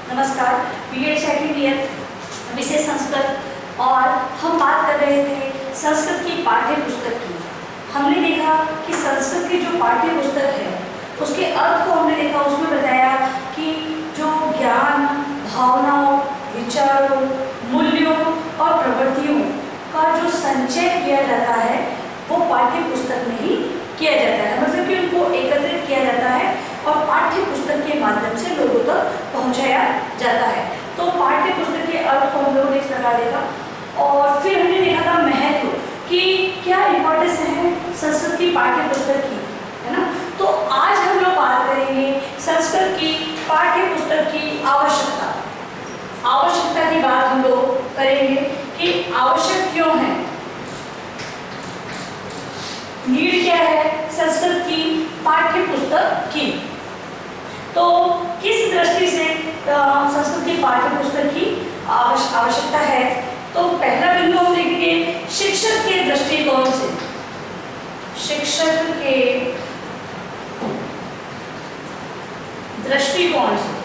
नमस्कार, BEd second year विषय संस्कृत और हम बात कर रहे थे संस्कृत की पाठ्य पुस्तक की। हमने देखा कि संस्कृत की जो पाठ्य पुस्तक है उसके अर्थ को हमने देखा, उसमें बताया कि जो ज्ञान, भावनाओं, विचारों, मूल्यों और प्रवृत्तियों का जो संचय किया जाता है वो पाठ्य पुस्तक में ही किया जाता है, मतलब कि उनको एकत्रित किया जाता है और पाठ्य पुस्तक के माध्यम से लोगों तक पहुंचाया जाता है। तो पाठ्य पुस्तक के अर्थ को हम लोगों ने इस प्रकार देखा और फिर हमने देखा था महत्व कि क्या इंपॉर्टेंस है संस्कृत की पाठ्य पुस्तक की, है ना। तो आज हम लोग बात करेंगे संस्कृत की पाठ्य पुस्तक की आवश्यकता की बात हम लोग करेंगे कि आवश्यक क्यों है, नीड क्या है संस्कृत की पाठ्य पुस्तक की। तो किस दृष्टि से संस्कृत की पाठ्य पुस्तक की आवश्यकता है, तो पहला बिंदु हम देखेंगे शिक्षक के दृष्टिकोण से। शिक्षक के दृष्टिकोण से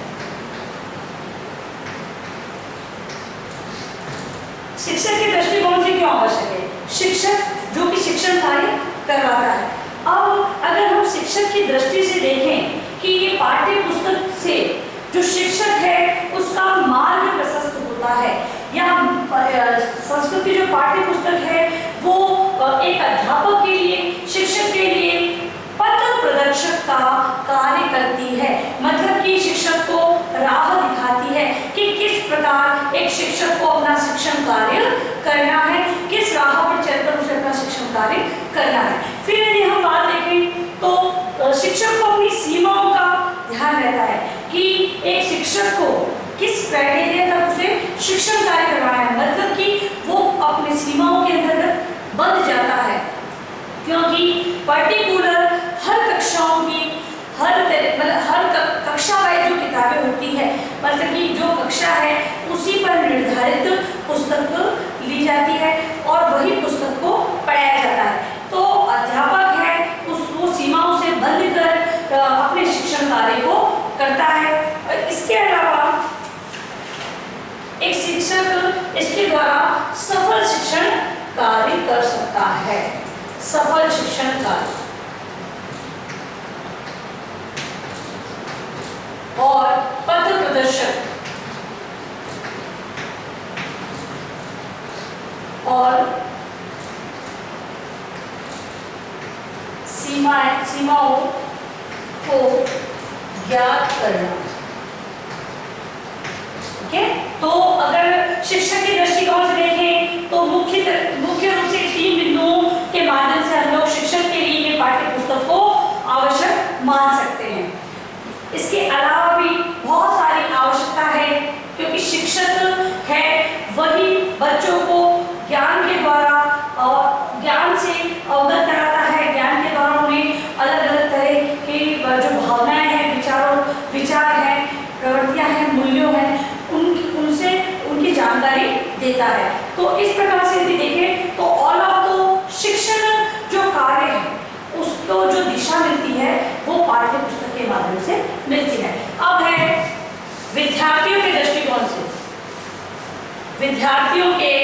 शिक्षक के दृष्टिकोण से क्यों आवश्यक है, शिक्षक जो कि शिक्षण कार्य करवाता है। अब अगर हम शिक्षक की दृष्टि से देखें कि ये पाठ्य पुस्तक से जो शिक्षक है उसका मार्ग प्रशस्त होता है, या संस्कृत की जो पाठ्य पुस्तक है वो एक अध्यापक के लिए, शिक्षक के लिए पथ प्रदर्शक का कार्य करती है, मतलब कि शिक्षक को राह दिखाती है कि किस प्रकार एक शिक्षक को अपना शिक्षण कार्य करना है, किस राह पर चलकर उसे अपना शिक्षण कार्य करना है। फिर यदि हम बात देखें तो शिक्षक को अपनी सीमाओं का ध्यान रहता है कि एक शिक्षक को किस क्राइटेरिया तक उसे शिक्षण कार्य करवाना है, मतलब कि वो अपनी सीमाओं के अंतर्गत बंध जाता है, क्योंकि पर्टिकुलर हर कक्षाओं की हर कक्षा वाइज जो किताबें होती है, मतलब कि जो कक्षा है उसी पर निर्धारित पुस्तक ली जाती है और वही पुस्तक को पढ़ाया जाता है। तो अध्यापक है वो सीमाओं से बंध कर अपने शिक्षण कार्य को करता है। इसके अलावा एक शिक्षक इसके द्वारा सफल शिक्षण कार्य कर सकता है, सफल शिक्षण कार्य। और पथ प्रदर्शक और सीमाओं को ज्ञात करना। ओके, तो अगर शिक्षक के दृष्टिकोण से देखें तो मुख्य रूप से 3 बिंदुओं के माध्यम से हम लोग शिक्षक के लिए पाठ्य पुस्तक को आवश्यक मान सकते हैं। इसके अलावा भी बहुत सारी आवश्यकता है, क्योंकि शिक्षक है वही बच्चों को ज्ञान के द्वारा और ज्ञान से अवगत कराता है, ज्ञान के द्वारा उन्हें अलग अलग तरह की जो भावनाएं हैं, विचार हैं, प्रवृत्तियां हैं, मूल्यों हैं, उनकी जानकारी देता है। तो इस प्रकार से यदि देखें तो ऑल ऑफ द शिक्षण जो कार्य है उसको जो दिशा मिलती है वो पाठ्य पुस्तक के माध्यम से मिलती है। अब है विद्यार्थियों के दृष्टिकोण से, विद्यार्थियों के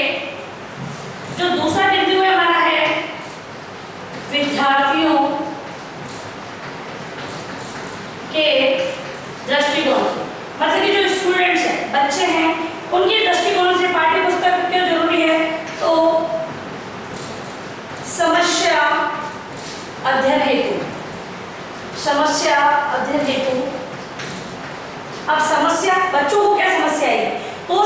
जो दूसरा बिंदु है हमारा है विद्यार्थियों के दृष्टिकोण से, मतलब कि जो स्टूडेंट्स हैं, बच्चे हैं, उनके दृष्टिकोण से पाठ्य पुस्तक क्यों जरूरी है, तो समस्या अध्ययन हेतु। समस्या अध्ययन हेतु, अब समस्या, बच्चों को क्या समस्या है, तो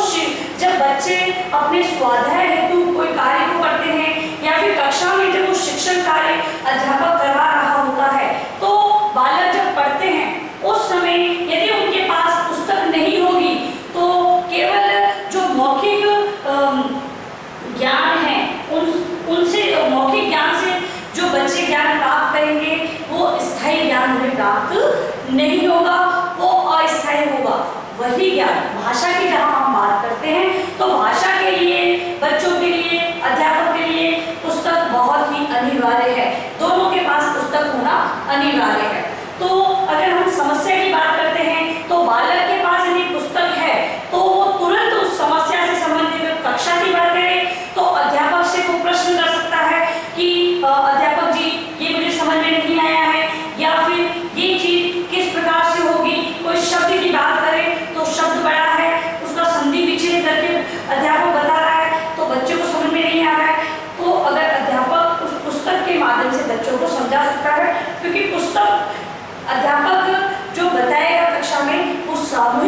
जब बच्चे अपने स्वाध्याय हेतु कोई कार्य को करते हैं या फिर कक्षा में जब वो शिक्षण कार्य अध्यापक करवा रहा होता है, तो बालक जब पढ़ते हैं उस समय यदि उनके पास पुस्तक नहीं होगी तो केवल जो मौखिक ज्ञान है उनसे मौखिक ज्ञान से जो बच्चे ज्ञान प्राप्त करेंगे वो स्थायी ज्ञान उन्हें प्राप्त नहीं होगा, वो अस्थायी होगा। वही ज्ञान भाषा की जहाँ हम बात करते हैं तो भाषा के लिए, बच्चों के लिए, अध्यापक के लिए पुस्तक बहुत ही अनिवार्य है, दोनों के पास पुस्तक होना अनिवार्य है। तो अगर हम समस्या की बात करते हैं तो बालक के पास यदि पुस्तक है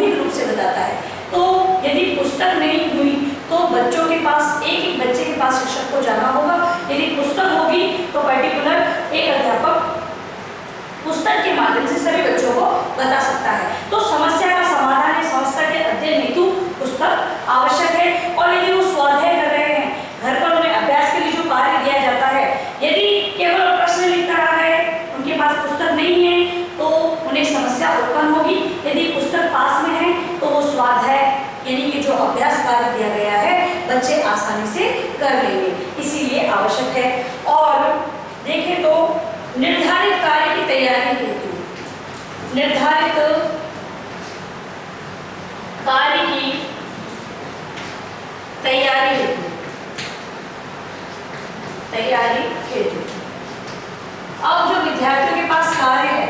सामूहिक रूप से बताता है। तो यदि पुस्तक नहीं हुई तो बच्चों के पास, एक एक बच्चे के पास शिक्षक को जाना होगा। यदि पुस्तक होगी तो पर्टिकुलर एक अध्यापक पुस्तक के माध्यम से सभी बच्चों को बता सकता है। तो समस्या का समाधान है, समस्या के अध्ययन हेतु पुस्तक आवश्यक है। और यदि वो स्वाध्याय कर रहे हैं, घर पर उन्हें अभ्यास के लिए जो कार्य दिया जाता है, यदि केवल प्रश्न लिखकर आ गए, उनके पास पुस्तक नहीं है, तो उन्हें समस्या उत्पन्न होगी। यदि पुस्तक पास में है तो वो स्वाध्याय यानी कि जो अभ्यास कार्य दिया गया है बच्चे आसानी से कर लेंगे, इसीलिए आवश्यक है। और देखें तो निर्धारित कार्य की तैयारी हेतु, निर्धारित कार्य की तैयारी हेतु, तैयारी हेतु अब जो विद्यार्थियों के पास कार्य है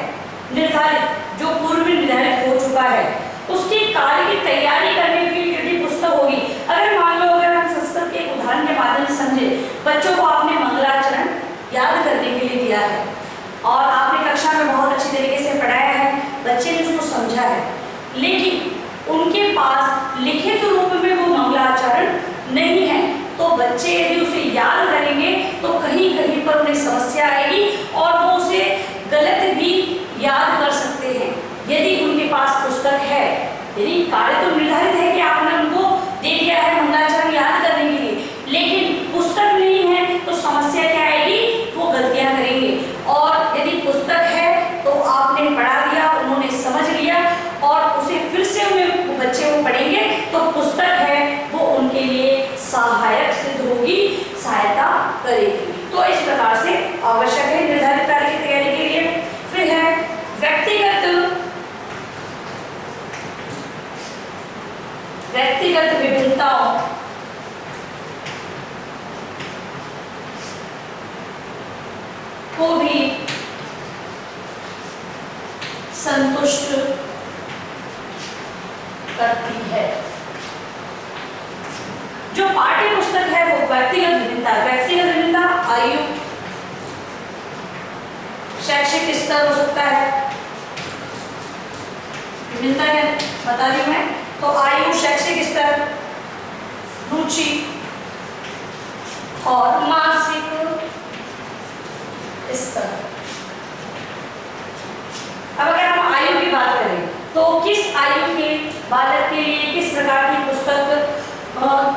निर्धारित, जो पूर्व में निर्धारित हो चुका है, उसके कार्य की तैयारी करने के लिए यदि पुस्तक होगी। अगर मान लो, अगर हम संस्कृत के उदाहरण के माध्यम से समझे, बच्चों को आपने मंगलाचरण याद करने के लिए दिया है और आपने कक्षा में बहुत अच्छी तरीके से पढ़ाया है, बच्चे ने उसको समझा है, लेकिन उनके पास लिखित रूप में वो मंगलाचरण नहीं है, तो बच्चे यदि उसे याद करेंगे तो कहीं कहीं पर उन्हें समस्या आएगी और वो उसे गलत भी याद कर सकते हैं। यदि उनके पास पुस्तक है, यदि कार्य तो निर्धारित है कि आपने उनको दे दिया है मंगलाचरण याद करने के लिए, लेकिन पुस्तक नहीं है तो समस्या क्या आएगी, वो गलतियां करेंगे। और यदि पुस्तक है तो आपने पढ़ा दिया, उन्होंने समझ लिया और उसे फिर से उन्हें बच्चे वो पढ़ेंगे, तो पुस्तक है वो उनके लिए सहायक सिद्ध होगी, सहायता करेगी। तो इस प्रकार से आवश्यक है निर्धारित कार्य की तैयारी के लिए। फिर है व्यक्तिगत विभिन्नताओं को भी संतुष्ट करती है। जो पाठ्य पुस्तक है वो व्यक्तिगत विभिन्नता आयु, शैक्षिक स्तर हो सकता है, विभिन्नता क्या बता रही मैं, तो आयु, शैक्षिक स्तर, रुचि और मानसिक स्तर। अब अगर हम आयु की बात करें तो किस आयु के बालक के लिए किस प्रकार की पुस्तक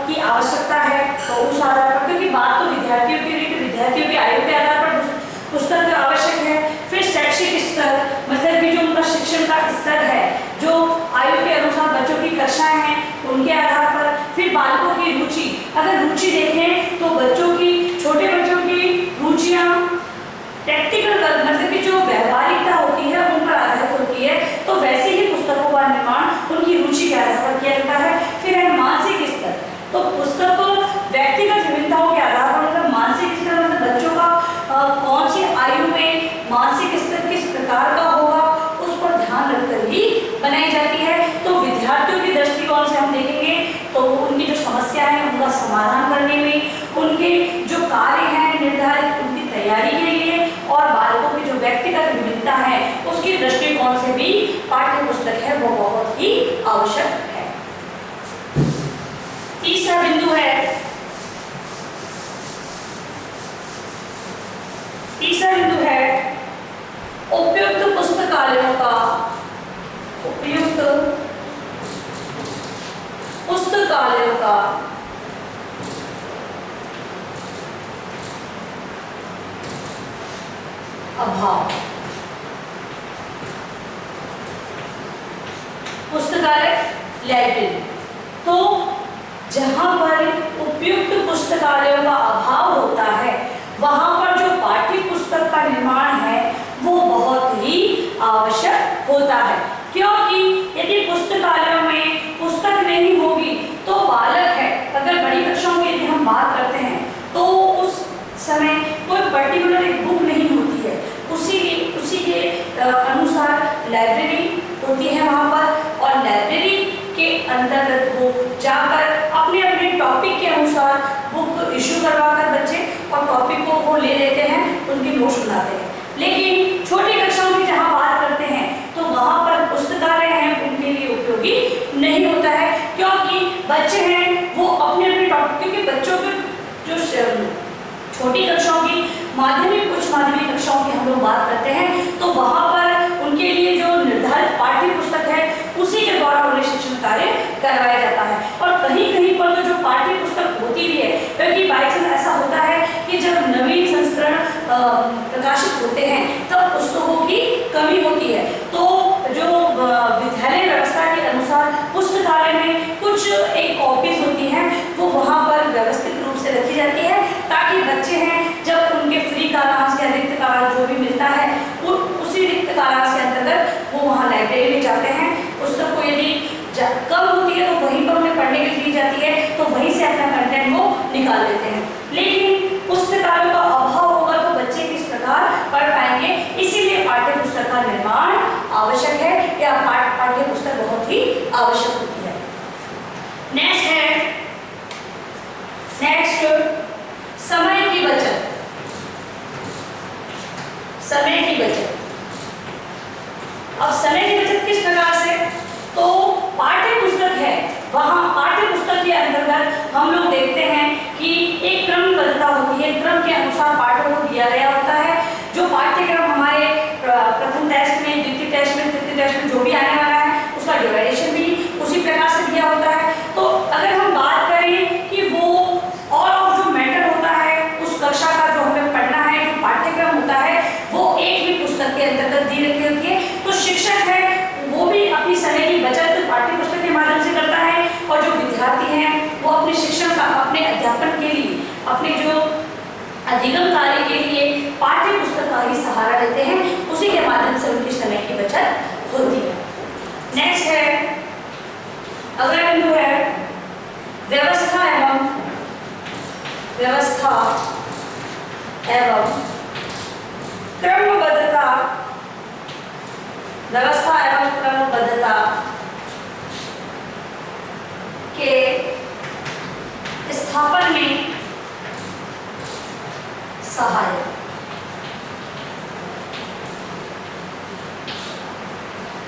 की आवश्यकता है, तो उस आधार पर, क्योंकि बात तो विद्यार्थियों के लिए, विद्यार्थियों की आयु के आधार पर पुस्तक आवश्यक है। फिर शैक्षिक स्तर, मतलब कि जो उनका शिक्षण का स्तर है, जो आयु के अनुसार बच्चों की कक्षाएं हैं उनके आधार पर। फिर बालकों की रुचि, अगर रुचि देखें तो बच्चों की, छोटे बच्चों की रुचियां प्रैक्टिकल मतलब कि जो व्यवहारिकता होती है उन पर आधारित होती है, तो वैसे ही पुस्तकों का निर्माण उनकी रुचि के आधार पर किया जाता है। फिर है मानसिक स्तर, तो पुस्तक व्यक्तिगत विभिन्नताओं के आधार पर, मतलब मानसिक स्तर मतलब बच्चों का कौन सी आयु में मानसिक स्तर किस प्रकार का होगा उस पर ध्यान रखकर ही बनाई जाती है। तो विद्यार्थियों के दृष्टिकोण से हम देखेंगे तो उनकी जो समस्या है उनका समाधान करने में, उनके जो कार्य हैं निर्धारित उनकी तैयारी के लिए, और बालकों की जो व्यक्तिगत विभिन्नता है उसके दृष्टिकोण से भी पाठ्य पुस्तक है वो बहुत ही आवश्यक है। तीसरा बिंदु है, उपयुक्त पुस्तकालयों का, उपयुक्त पुस्तकालयों का अभाव। पुस्तकालय, लाइब्रेरी, तो जहां पर उपयुक्त पुस्तकालयों का अभाव होता है वहां पर जो पाठ्य पुस्तक का निर्माण है वो बहुत ही आवश्यक होता है, क्योंकि यदि पुस्तकालयों में पुस्तक नहीं होगी तो बालक है, अगर बड़ी कक्षाओं की यदि हम बात करते हैं तो उस समय कोई पर्टिकुलर एक बुक नहीं होती है, उसी के अनुसार लाइब्रेरी होती है वहाँ पर, और लाइब्रेरी के अंतर्गत वो जाकर अपने अपने टॉपिक के अनुसार बुक इशू करवाकर बच्चे और टॉपिक को वो ले लेते हैं, उनकी नोट्स बनाते हैं। लेकिन छोटी कक्षाओं की जहाँ बात करते हैं तो वहाँ पर पुस्तकालय हैं उनके लिए उपयोगी नहीं होता है, क्योंकि बच्चे हैं वो अपने अपने टॉपिक, क्योंकि बच्चों के जो छोटी कक्षाओं की, माध्यमिक उच्च माध्यमिक कक्षाओं की हम लोग बात करते हैं, तो वहाँ पर उनके लिए जो निर्धारित पाठ्य पुस्तक है उसी के द्वारा उन्हें शिक्षण कार्य करवाया जाता है। और कहीं कहीं पर तो जो पाठ्य पुस्तक होती भी है, क्योंकि बाई चांस ऐसा होता है कि जब नवीन संस्करण प्रकाशित होते हैं तब पुस्तकों की कमी होती है, तो जो विद्यालय व्यवस्था के अनुसार पुस्तकालय में कुछ एक कॉपीज होती हैं वो वहाँ पर व्यवस्थित रूप से रखी जाती है, ताकि बच्चे हैं जब उनके फ्री कालांश या रिक्त कालांश जो भी मिलता है उसी रिक्त कालांश के अंतर्गत वो वहाँ लाइब्रेरी में जाते हैं। पुस्तक को यदि कम होती है तो वहीं पर उन्हें पढ़ने के लिए दी जाती है, तो वहीं से अपना कंटेंट वो निकाल लेते हैं। लेकिन पुस्तकालयों का अभाव होगा तो बच्चे किस प्रकार पढ़ पाएंगे, इसीलिए पाठ्य पुस्तक का निर्माण आवश्यक है, या पाठ्य पुस्तक बहुत ही आवश्यक होती है। नेक्स्ट समय की बचत। समय की बचत, अब समय की बचत किस प्रकार से, तो पाठ्य पुस्तक है, वहाँ पाठ्य पुस्तक के अंतर्गत हम लोग देखते हैं कि एक क्रमबद्धता होती है, क्रम के अनुसार पाठों को दिया गया होता है। जो पाठ्यक्रम हमारे प्रथम टेस्ट में, द्वितीय टेस्ट में, तृतीय टेस्ट में जो भी आने वाला है उसका डिवाइडेशन भी उसी प्रकार से दिया होता है। तो अगर हम बात करें कि वो ऑल ऑफ जो मैटर होता है उस कक्षा का जो हमें पढ़ना है, जो पाठ्यक्रम होता है वो एक ही पुस्तक के अंतर्गत दी रखी होती है, तो शिक्षक है वो भी अपनी समय की बचत पाठ्य पुस्तक के माध्यम से करता है, और जो विद्यार्थी हैं वो अपने शिक्षण का, अपने अध्यापन के लिए, अपने जो अधिगम कार्य के लिए पाठ्य पुस्तक का ही सहारा लेते हैं, उसी के माध्यम से उनकी समय की बचत होती है। नेक्स्ट है, अगला बिंदु है व्यवस्था एवं क्रमबद्धता। व्यवस्था एवं क्रमबद्धता के स्थापन में सहायक।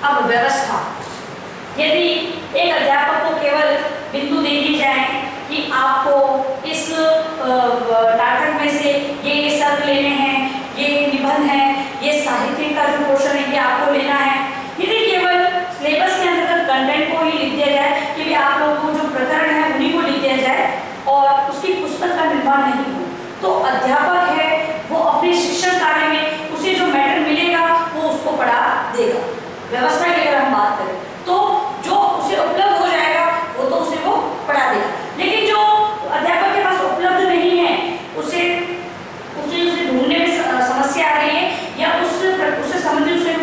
अब व्यवस्था, यदि एक अध्यापक को केवल बिंदु दे दी जाए कि आपको इस नाटक में से ये शब्द लेने हैं, ये निबंध है, ये साहित्य का जो पोर्शन है ये आपको लेना है, यदि केवल सिलेबस के अंतर्गत कंटेंट को ही लिख दिया जाए कि भी आप लोगों को जो प्रकरण है उन्हीं को लिख दिया जाए और उसकी पुस्तक का निर्माण नहीं हो, तो अध्यापक है वो अपने शिक्षण कार्य में उसे जो मैटर मिलेगा वो उसको पढ़ा देगा। व्यवस्था की अगर हम बात करें तो जो उसे उपलब्ध हो जाएगा वो तो उसे वो पढ़ा देगा, लेकिन जो अध्यापक के पास उपलब्ध नहीं है उसे ढूंढने में समस्या आ रही है, या उससे संबंधित उसे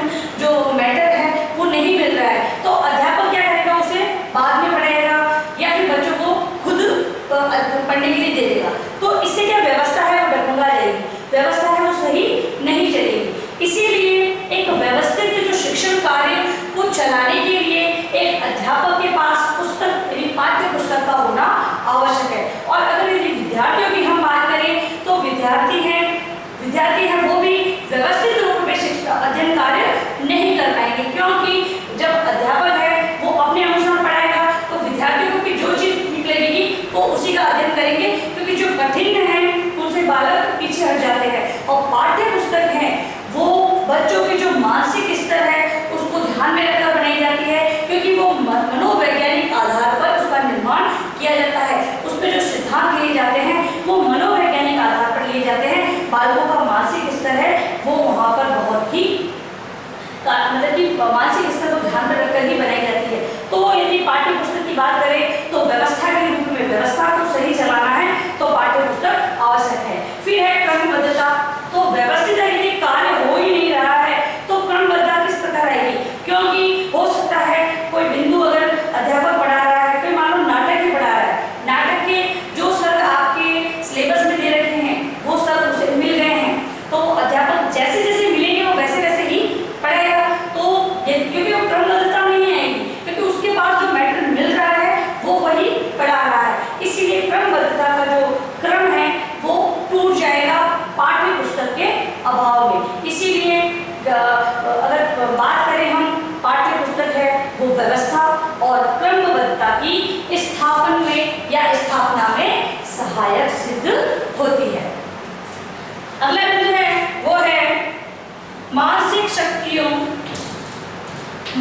जो मैटर है वो नहीं मिल रहा है, तो अध्यापक क्या करेगा, उसे बाद में पढ़ाएगा या फिर बच्चों को खुद पढ़ने के लिए दे देगा। तो इससे क्या व्यवस्था है वो डगमगा जाएगी, व्यवस्था है वो सही नहीं चलेगी। इसीलिए एक व्यवस्थित जो शिक्षण कार्य को चलाने के लिए एक अध्यापक के पास पुस्तक, पाठ्य पुस्तक का होना आवश्यक है। और अगर यदि विद्यार्थियों की हम बात करें तो विद्यार्थी हैं वो भी व्यवस्थित रूप में अध्ययन कार्य नहीं कर पाएंगे, क्योंकि जब अध्यापक है वो अपने अनुसार पढ़ाएगा तो विद्यार्थियों को भी जो चीज ठीक लगेगी वो उसी का अध्ययन करेंगे, क्योंकि जो कठिन है उनसे बालक पीछे हट जाते हैं। और पाठ्य पुस्तक है वो बच्चों के जो मानसिक स्तर है उसको ध्यान में रखकर बनाई जाती है, क्योंकि वो मनोवैज्ञानिक आधार पर उसका निर्माण किया जाता है। उस पर जो सिद्धांत लिए जाते हैं वो मनोवैज्ञानिक आधार पर लिए जाते हैं। बालकों का मानसिक स्तर है वो वहाँ पर बहुत ही मतलब कि मानसिक स्तर को ध्यान में रखकर ही बनाई जाती है। तो यदि पाठ्य पुस्तक की बात करें तो व्यवस्था के रूप में व्यवस्था को सही चलाना है तो पाठ्य पुस्तक आवश्यक है। फिर है क्रमबद्धता, तो व्यवस्थित यदि कार्य हो ही नहीं रहा है तो क्रमबद्धता किस प्रकार आएगी, क्योंकि हो सकता है कोई बिंदु अगर अध्यापक पढ़ा रहा है, कोई मान लो नाटक ही पढ़ा रहा है, नाटक के जो शब्द आपके सिलेबस में दे रखे हैं वो शब्द उसे मिल गए हैं, तो अध्यापक जैसे जैसे मिलेंगे वो वैसे वैसे ही पढ़ाएगा। तो क्योंकि वो क्रमबद्धता नहीं आएगी, क्योंकि उसके पास जो मैटर मिल रहा है वो वही पढ़ा रहा है, इसीलिए क्रमबद्धता का जो क्रम है वो टूट जाएगा पाठ्य पुस्तक के अभाव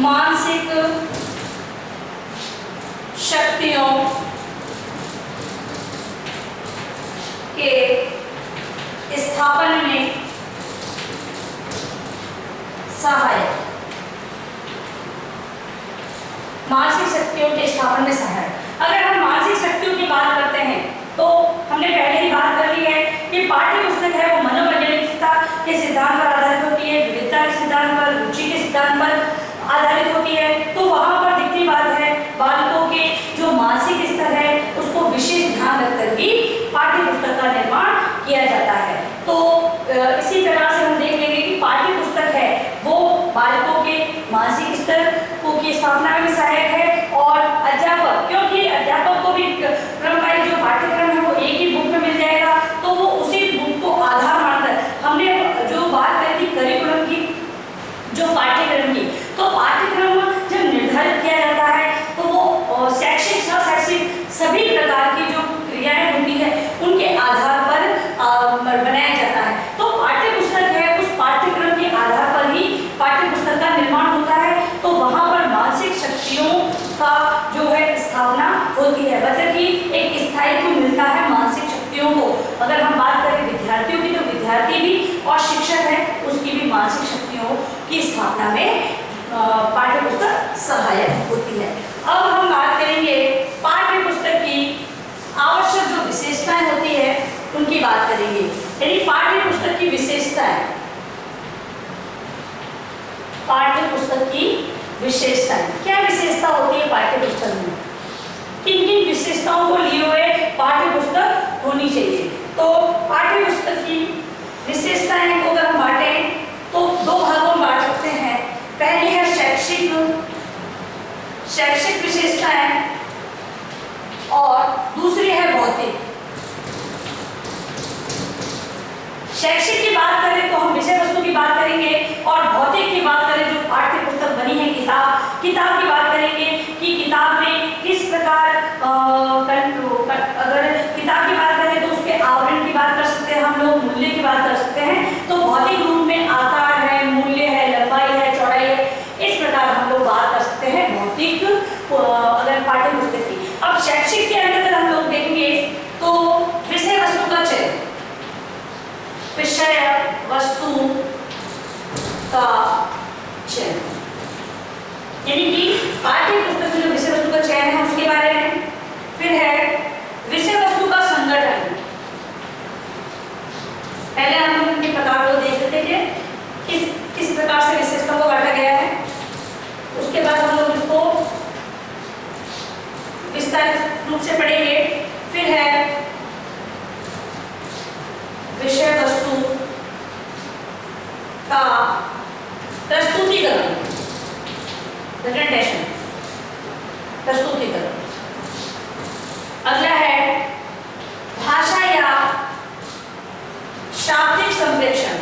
मानसिक शक्तियों के स्थापन में सहायक, मानसिक शक्तियों के स्थापन में सहायक। अगर हम मानसिक शक्तियों की बात करते हैं तो हमने पहले ही बात कर ली है कि पाठ्य पुस्तक है वो मनोवैज्ञानिकता के सिद्धांत पर आधारित होती है, विविधता के सिद्धांत पर, रुचि के सिद्धांत पर आधारित होती है। तो वहां पर दिखती बात है बालकों के जो मानसिक स्तर है उसको विशेष ध्यान रखकर ही पाठ्य पुस्तक का निर्माण किया जाता है। तो इसी तरह से हम देख लेंगे कि पाठ्य पुस्तक है वो बालकों के मानसिक स्तर को की स्थापना में सहायक है। और अध्यापक, क्योंकि अध्यापक को भी क्रमवारी जो पाठ्यक्रम है वो एक ही बुक में मिल जाएगा, तो वो उसी बुक को आधार मानकर हमने जो बात करी थी करिकुलम की, जो पाठ्यक्रम की, तो पाठ्यक्रम जब निर्धारित किया जाता है तो वो शैक्षिक शैक्षिक सभी प्रकार की जो क्रियाएं होती है उनके आधार पर बनाया जाता है। तो पाठ्य पुस्तक है उस पाठ्यक्रम के आधार पर ही पाठ्य पुस्तक का निर्माण होता है। तो वहां पर मानसिक शक्तियों का जो है स्थापना होती है, मतलब कि एक स्थायित्व मिलता है मानसिक शक्तियों को। अगर हम बात करें विद्यार्थियों की तो विद्यार्थी भी और शिक्षक है उसकी भी मानसिक शक्तियों की स्थापना में पाठ्य पुस्तक सहायक होती है। अब हम बात करेंगे पाठ्य पुस्तक की आवश्यक जो विशेषताएं होती है उनकी बात करेंगे। यानी पाठ्य पुस्तक की विशेषताएं, पाठ्य पुस्तक की विशेषताएं, क्या विशेषता होती है पाठ्य पुस्तक में, किन किन विशेषताओं को लिए हुए पाठ्य पुस्तक होनी चाहिए। तो पाठ्य पुस्तक की विशेषताएं को अगर हम बांटें तो दो भागों में बांट सकते हैं। पहली है शैक्षिक विशेषताएं और दूसरी है भौतिक। शैक्षिक की बात करें तो हम विषय वस्तु की बात करेंगे, और भौतिक की बात करें जो पाठ्य पुस्तक बनी है किताब की बात करेंगे कि किताब में किस प्रकार अगर किताब की बात करें तो उसके आवरण की बात कर सकते हैं हम लोग, मूल्य की बात कर सकते हैं। तो भौतिक रूप में आकार है, मूल्य है, लंबाई है, चौड़ाई है, इस प्रकार हम लोग बात कर सकते हैं भौतिक अगर पाठ्य पुस्तक की। अब शैक्षिक के अंतर्गत हम लोग देखेंगे तो विषय वस्तु का चयन, विषय वस्तु का चयन, यानी कि पाठ्य पुस्तक में जो विषय वस्तु का चयन है उसके बारे में। फिर है विषय वस्तु का संगठन। पहले हम लोग इनके प्रकार को देख लेते थे किस प्रकार से विशेषता को बांटा गया है, उसके बाद हम लोग इसको विस्तारित रूप से पढ़ेंगे। फिर है विषय वस्तु का प्रस्तुतिकरण, प्रेजेंटेशन, प्रस्तुतिकरण। अगला है भाषा या शाब्दिक संप्रेषण,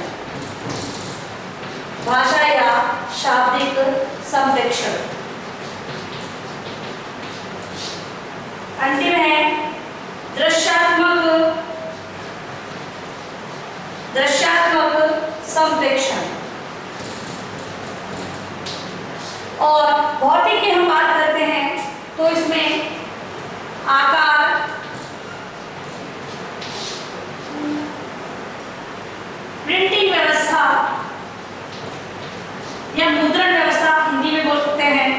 भाषा या शाब्दिक संप्रेषण। अंतिम है दृश्यात्मक संप्रेषण। और भौतिक की हम बात करते हैं तो इसमें आकार, प्रिंटिंग व्यवस्था या मुद्रण व्यवस्था हिंदी में बोल सकते हैं,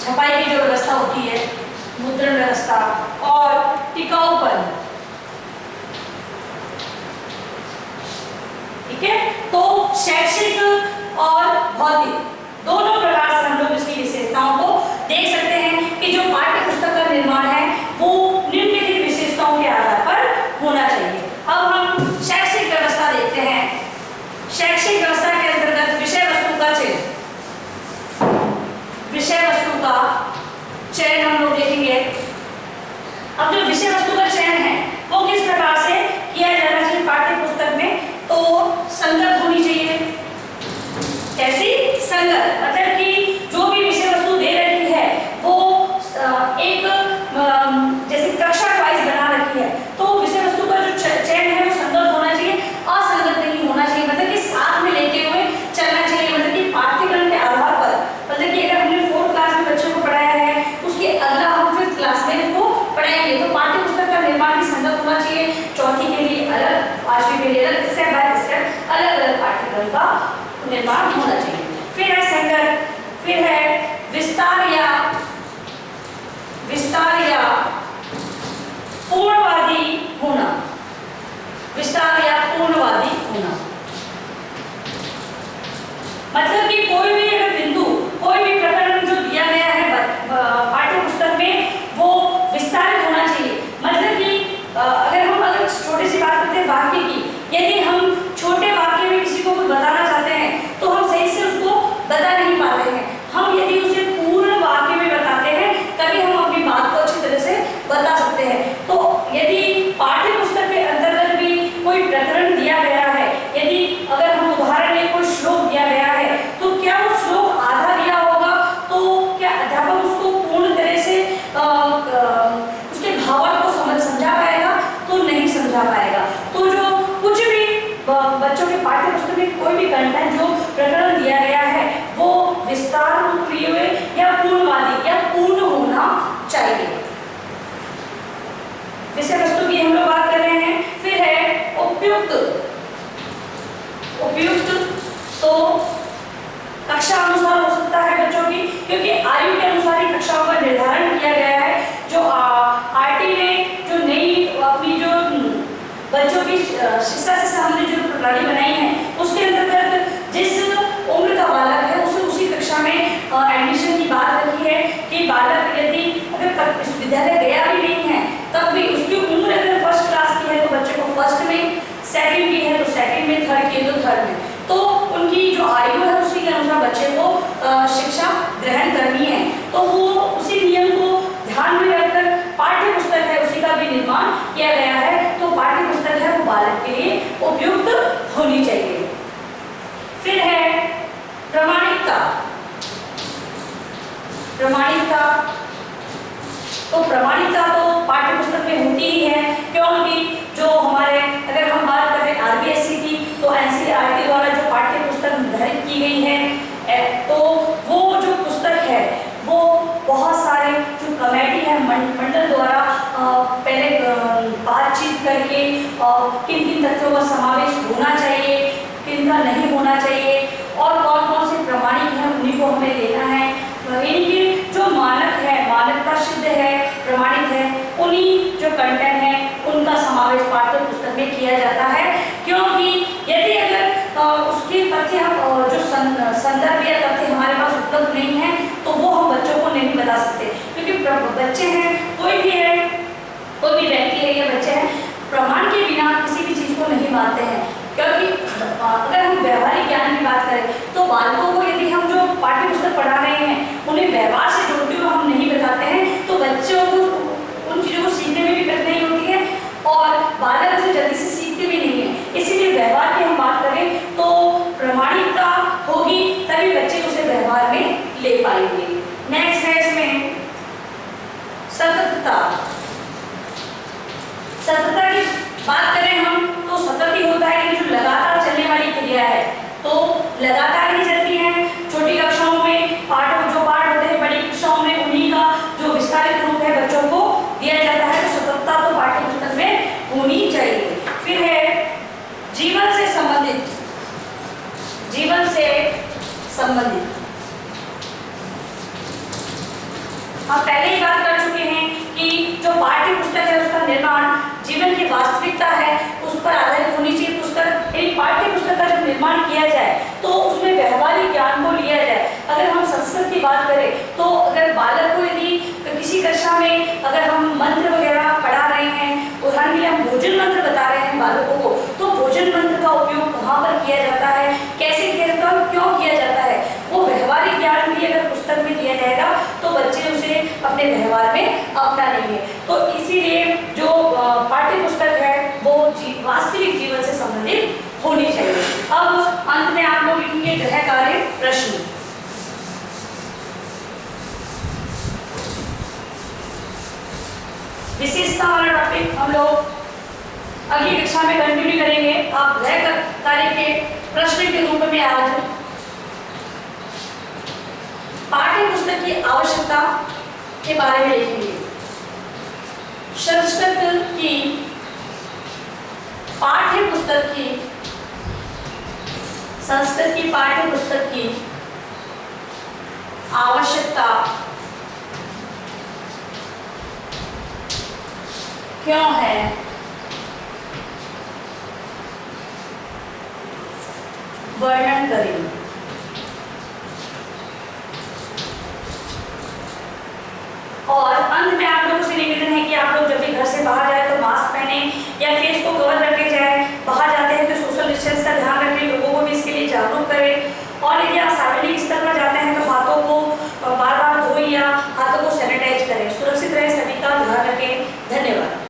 छपाई की जो व्यवस्था होती है मुद्रण व्यवस्था, और टिकाऊपन। ठीक है, तो शैक्षिक और भौतिक दोनों प्रकार से हम लोग इसकी विशेषताओं को देख सकते हैं कि जो पाठ्य पुस्तक का निर्माण है वो निम्नलिखित विशेषताओं के आधार पर होना चाहिए। अब हम शैक्षिक व्यवस्था देखते हैं। शैक्षिक व्यवस्था के अंतर्गत विषय वस्तु का चयन, विषय वस्तु का चयन हम लोग देखेंगे। अब जो विषय वस्तु का चयन है वो किस प्रकार से किया जाना चाहिए पाठ्य पुस्तक में, तो संगत होनी चाहिए। कैसी संगत, मतलब कि जो भी विषय वस्तु दे रही है वो एक जैसे कक्षा वाइज बना रखी है, तो विषय वस्तु का जो चयन है वो संगत होना चाहिए, असंगत नहीं होना चाहिए। मतलब कि साथ में लेते हुए चलना चाहिए, मतलब कि पाठ्यक्रम के आधार पर पढ़ाएंगे तो पाठ्य पुस्तक का निर्माण भी संगत होना चाहिए। चौथी के लिए अलग, पांचवी के लिए अलग, स्टेप बाय स्टेप अलग अलग पाठ्यक्रम का निर्माण होना चाहिए। फिर है संगत, फिर है विस्तार या पूर्णवादी होना, विस्तार या पूर्णवादी होना, मतलब कि कोई भी अगर बिंदु, कोई भी प्रकरण जो दिया गया है पाठ्य पुस्तक में वो विस्तारित होना चाहिए। मतलब कि अगर छोटी सी बात करते हैं वाक्य की, यदि हम छोटे वाक्य में किसी को कुछ बताना चाहते हैं तो हम सही से उसको बता नहीं पाते हैं। हम यदि उसे पूर्ण वाक्य में बताते हैं तभी हम अपनी बात को अच्छी तरह से बता सकते हैं। तो यदि पाठ्य पुस्तक के अंतर्गत भी कोई प्रकरण दिया गया है, यदि अगर हम उदाहरण में कोई श्लोक दिया गया है तो क्या वो श्लोक आधा दिया होगा तो क्या अध्यापक उसको पूर्ण तरह से उसके भावार्थ को समझा पाएगा? तो नहीं समझा पाएगा। तो जो कुछ भी बच्चों के पाठ्य पुस्तक में कोई भी कंटेंट जो प्रकरण दिया गया है वो विस्तार रूप लिए हुए या पूर्णवादी या पूर्ण होना चाहिए। विषय वस्तु की हम लोग बात कर रहे हैं। फिर है उपयुक्त, तो कक्षा अनुसार हो सकता है बच्चों की, क्योंकि आयु के अनुसार ही कक्षाओं का निर्धारण किया गया है। जो आरटी ने जो नई अपनी जो बच्चों की शिक्षा से संबंधित जो प्रणाली बनाई है उसके अंतर्गत जिस उम्र का बालक है उसे उसी कक्षा में एडमिशन की बात रखी है कि बालक यदि अगर विद्यालय गया भी नहीं है तब भी उसकी उम्र अगर फर्स्ट क्लास की है तो बच्चे को फर्स्ट में, सेकंड की है तो सेकंड में, थर्ड की है तो थर्ड में, तो उनकी जो आयु है उसी के अनुसार बच्चे को शिक्षा ग्रहण करनी है। तो वो उसी नियम को ध्यान में रखकर पाठ्य पुस्तक है उसी का भी निर्माण किया गया है। तो पाठ्य पुस्तक है वो बालक के लिए उपयुक्त होनी चाहिए। फिर है प्रामाणिकता, तो प्रामाणिकता तो पाठ्य पुस्तक में होती ही है, क्योंकि जो हमारे अगर हम बात करें आरबीएससी की तो एनसीईआरटी द्वारा जो पाठ्य पुस्तक निर्धारित की गई है तो वो जो पुस्तक है वो बहुत सारे जो कमेटी है मंडल द्वारा पहले बातचीत करके किन किन तथ्यों का समावेश होना चाहिए, किन का नहीं होना चाहिए और कौन कौन से प्रमाणिक हैं उन्हीं को हमें लेना है। इनके जो मानक है, मानकता सिद्ध है, प्रमाणित है, उन्हीं जो कंटेंट है उनका समावेश पाठ्य पुस्तक में किया जाता है। क्योंकि यदि अगर उसके तथ्य जो संदर्भ या तथ्य हमारे पास उपलब्ध नहीं है तो वो हम बच्चों को नहीं बता सकते, क्योंकि बच्चे हैं, कोई भी व्यक्ति है या बच्चे हैं, प्रमाण के बिना किसी भी चीज को नहीं मानते हैं। क्योंकि अगर हम व्यवहारिक ज्ञान की बात करें तो बालकों को यदि हम जो पाठ्य पुस्तक पढ़ा रहे हैं उन्हें व्यवहार से जोड़ते हुए हम नहीं बताते हैं तो बच्चों को उन चीज़ों को सीखने में भी कठिनाई होती है और बालक उसे जल्दी से सीखते भी नहीं है। इसीलिए व्यवहार की हम बात करें तो प्रामाणिकता होगी तभी बच्चे उसे व्यवहार में ले पाएंगे। नेक्स्ट है इसमें सततता की बात करें हम तो सतत ही होता है कि जो लगातार चलने वाली क्रिया है तो लगातार ही चलती है। छोटी कक्षाओं में जो पाठ होते हैं बड़ी कक्षाओं में उन्हीं का जो विस्तारित रूप है बच्चों को दिया जाता है। तो सततता तो पाठ्य पुस्तक में होनी चाहिए। फिर है जीवन से संबंधित हम पहले ही बात कर चुके हैं कि जो पाठ्य पुस्तक है उसका निर्माण जीवन की वास्तविकता है उस पर आधारित होनी चाहिए पुस्तक। एक पाठ्य पुस्तक का जब निर्माण किया जाए तो उसमें व्यवहारिक ज्ञान को लिया जाए। अगर हम संस्कृत की बात करें तो अगर बालक को यदि किसी कक्षा में अगर हम मंत्र वगैरह पढ़ा रहे हैं, उदाहरण के लिए हम भोजन मंत्र बता रहे हैं बालकों को, तो भोजन मंत्र का उपयोग कहाँ पर किया जाता है, कैसे किया जाता है, क्यों किया जाता है, वो व्यवहारिक ज्ञान भी अगर पुस्तक में दिया जाएगा तो बच्चे उसे अपने व्यवहार में अपना लेंगे। तो इसीलिए जो पाठ्य पुस्तक है वो वास्तविक जीवन से संबंधित होनी चाहिए। अब अंत में आप लोग लिखेंगे गृह कार्य प्रश्न। विशेषता वाला टॉपिक हम लोग अगली कक्षा में कंटिन्यू करेंगे। आप गृह कार्य के प्रश्न के रूप में आज पाठ्य पुस्तक की आवश्यकता के बारे में लिखेंगे। संस्कृत की पाठ्य पुस्तक की संस्कृत की पाठ्य पुस्तक की आवश्यकता क्यों है? वर्णन करें। और अंत में आप लोगों से निवेदन है कि आप लोग जब भी घर से बाहर जाए तो मास्क पहने या फेस को कवर रखे जाए। बाहर जाते हैं तो सोशल डिस्टेंस का ध्यान रखें, लोगों को भी इसके लिए जागरूक करें। और यदि आप